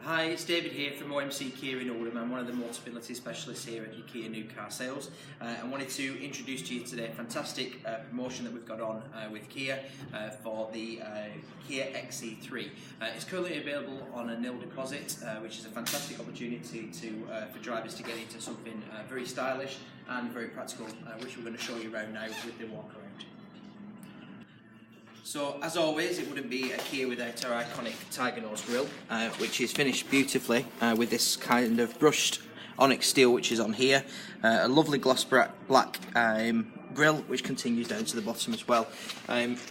Hi, it's David here from OMC Kia in Oldham. I'm one of the Motability specialists here at your Kia new car sales. I wanted to introduce to you today a fantastic promotion that we've got on with Kia for the Kia XCeed 3. It's currently available on a nil deposit, which is a fantastic opportunity for drivers to get into something very stylish and very practical, which we're going to show you around now with the walk around. So, as always, it wouldn't be a Kia without our iconic Tiger Nose grille, which is finished beautifully with this kind of brushed onyx steel which is on here. A lovely gloss black grille which continues down to the bottom as well.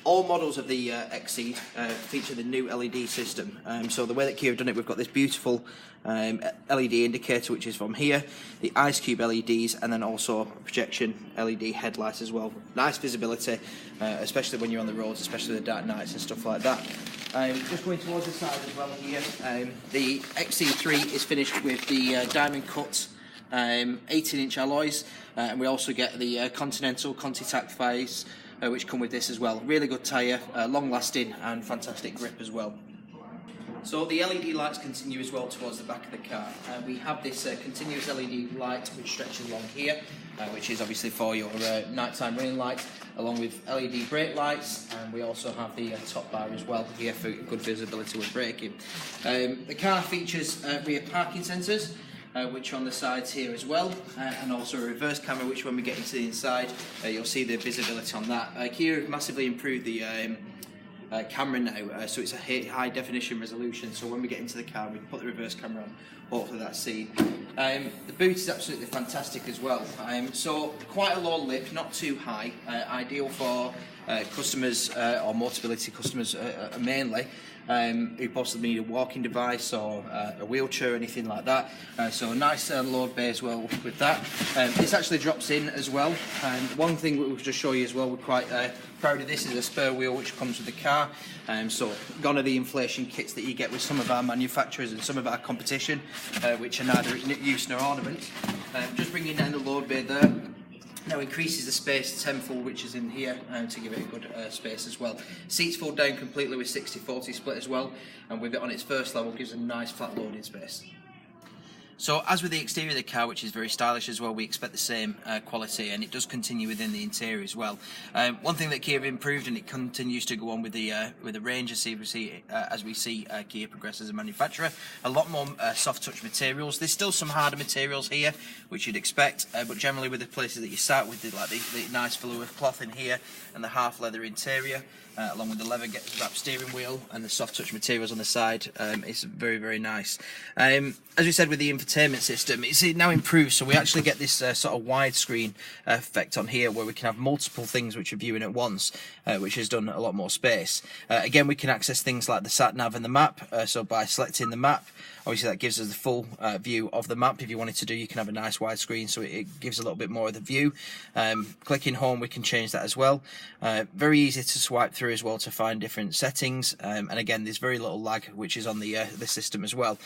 All models of the XCeed feature the new LED system. So the way that Kia have done it, we've got this beautiful LED indicator which is from here, the ice cube LEDs, and then also projection LED headlights as well. Nice visibility, especially when you're on the roads, especially the dark nights and stuff like that. Just going towards the side as well here, the XCeed 3 is finished with the diamond cut 18-inch alloys, and we also get the Continental Conti-Tac face which come with this as well. Really good tyre, long lasting and fantastic grip as well. So the LED lights continue as well towards the back of the car. We have this continuous LED light which stretches along here, which is obviously for your nighttime running light, along with LED brake lights, and we also have the top bar as well here for good visibility when braking. The car features rear parking sensors, which are on the sides here as well, and also a reverse camera which when we get into the inside you'll see the visibility on that. Kia have massively improved the camera now, so it's a high definition resolution, so when we get into the car we can put the reverse camera on, hopefully that's seen. The boot is absolutely fantastic as well, so quite a low lip, not too high, ideal for customers or Motability customers mainly, who possibly need a walking device or a wheelchair or anything like that. So a nice load bay as well with that. This actually drops in as well, and one thing we'll just show you as well, we're quite proud of this, is a spare wheel which comes with the car. So gone are the inflation kits that you get with some of our manufacturers and some of our competition, which are neither use nor ornament. Just bringing down the load bay there. Now increases the space tenfold which is in here, to give it a good space as well. Seats fold down completely with 60/40 split as well, and with it on its first level gives a nice flat loading space. So as with the exterior of the car, which is very stylish as well, we expect the same quality, and it does continue within the interior as well. One thing that Kia have improved, and it continues to go on with the range as we see Kia progress as a manufacturer, a lot more soft touch materials. There's still some harder materials here, which you'd expect, but generally with the places that you start with, the nice velour cloth in here and the half leather interior, along with the leather wrapped steering wheel and the soft touch materials on the side, it's very, very nice. As we said with the infotainment system, it's now improved, so we actually get this sort of widescreen effect on here where we can have multiple things which are viewing at once, which has done a lot more space. Again, we can access things like the sat nav and the map, so by selecting the map, obviously that gives us the full view of the map. If you wanted to do, you can have a nice widescreen, so it gives a little bit more of the view. Clicking home, we can change that as well. Very easy to swipe through as well to find different settings, and again there's very little lag which is on the system as well.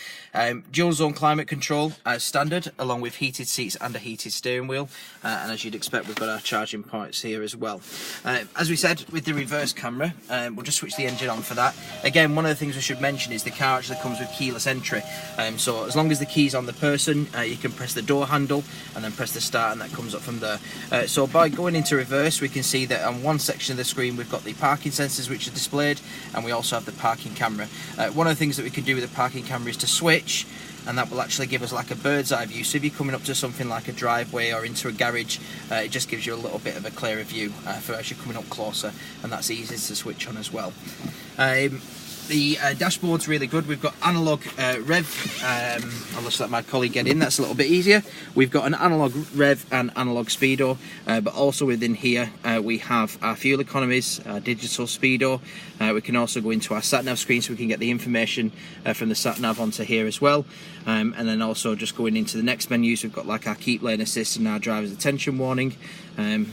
Dual zone climate control as standard, along with heated seats and a heated steering wheel, and as you'd expect we've got our charging points here as well. As we said with the reverse camera, we'll just switch the engine on for that. Again, one of the things we should mention is the car actually comes with keyless entry, so as long as the key's on the person, you can press the door handle and then press the start, and that comes up from there. So by going into reverse, we can see that on one section of the screen we've got the parking sensors which are displayed, and we also have the parking camera. One of the things that we can do with the parking camera is to switch, and that will actually give us like a bird's eye view. So if you're coming up to something like a driveway or into a garage, it just gives you a little bit of a clearer view for as you're coming up closer, and that's easy to switch on as well. The dashboard's really good. We've got analog rev. I'll just let my colleague get in. That's a little bit easier. We've got an analog rev and analog speedo, but also within here we have our fuel economies, our digital speedo. We can also go into our sat nav screen, so we can get the information from the sat nav onto here as well. And then also just going into the next menus, we've got like our keep lane assist and our driver's attention warning.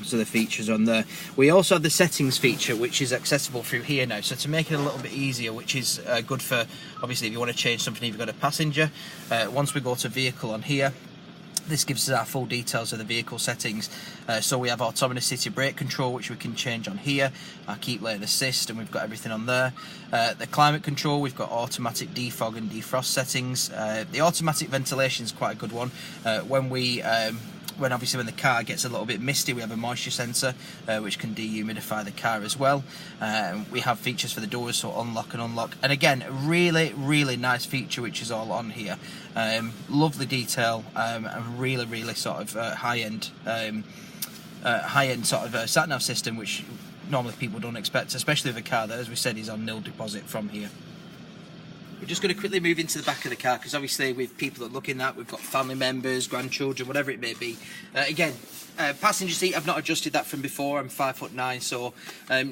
So the features on there. We also have the settings feature, which is accessible through here now, so to make it a little bit easier, which is good for obviously if you want to change something if you've got a passenger. Once we go to vehicle on here, This gives us our full details of the vehicle settings. So we have autonomous city brake control, which we can change on here, our keep lane assist, and we've got everything on there. The climate control, we've got automatic defog and defrost settings. The automatic ventilation is quite a good one. When obviously when the car gets a little bit misty, we have a moisture sensor which can dehumidify the car as well. We have features for the doors, so unlock and unlock. And again, a really nice feature which is all on here. Lovely detail, and really sort of high-end sort of sat nav system, which normally people don't expect, especially with a car that, as we said, is on nil deposit from here. We're just going to quickly move into the back of the car, because obviously with people that look in that, we've got family members, grandchildren, whatever it may be. Again, passenger seat, I've not adjusted that from before. I'm 5'9", so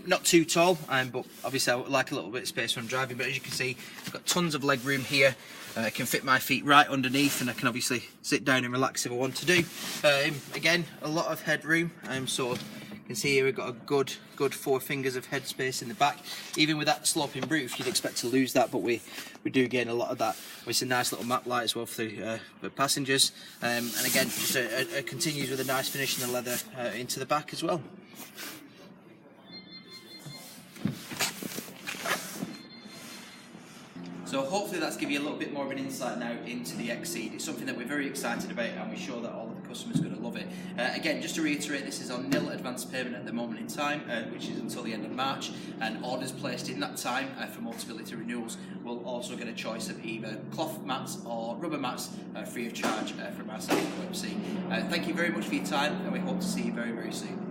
not too tall, but obviously I would like a little bit of space when I'm driving. But as you can see, I've got tons of leg room here. I can fit my feet right underneath, and I can obviously sit down and relax if I want to do. Again, a lot of headroom, so you can see here we've got a good 4 fingers of headspace in the back. Even with that sloping roof, you'd expect to lose that, but we do gain a lot of that. It's a nice little map light as well for the passengers. And again, just continues with a nice finish in the leather into the back as well. So hopefully that's given you a little bit more of an insight now into the XCeed. It's something that we're very excited about, and we're sure that all of the customers are going to love it. Again, just to reiterate, this is on nil advance payment at the moment in time, which is until the end of March, and orders placed in that time for Motability renewals will also get a choice of either cloth mats or rubber mats free of charge from our side of OMC. Thank you very much for your time, and we hope to see you very soon.